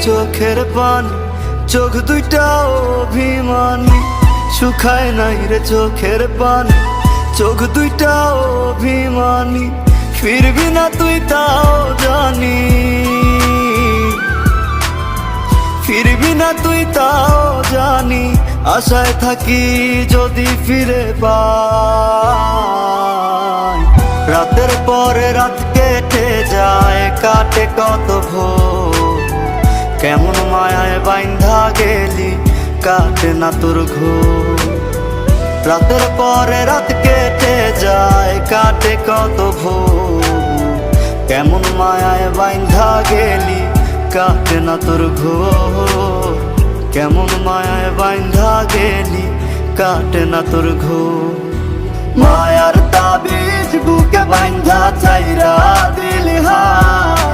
চোখের পানি, চোখ দুইটা অভিমানী। শুকায় নাই রে চোখের পানি, চোখ দুইটা অভিমানী। ফিরবি না তুই তাও জানি, ফিরবি না তুই তাও জানি। আশায় থাকি যদি ফিরে পাই। রাতের পরে রাত কেটে যায়, কাটে কত ভোর। কেমন মায়ায় বাইন্ধা গেলি, কাটে না তোর ঘোর। রাতের পরে রাত কেটে যায়, কাটে কত ভোর। কেমন মায়ায় বাইন্ধা গেলি, কাটে না তোর ঘোর। কেমন মায়ায় বাইন্ধা গেলি, কাটে না তোর ঘোর। মায়ার তাবিজ বুকে বাইন্ধা চাইরা দিলি হাত,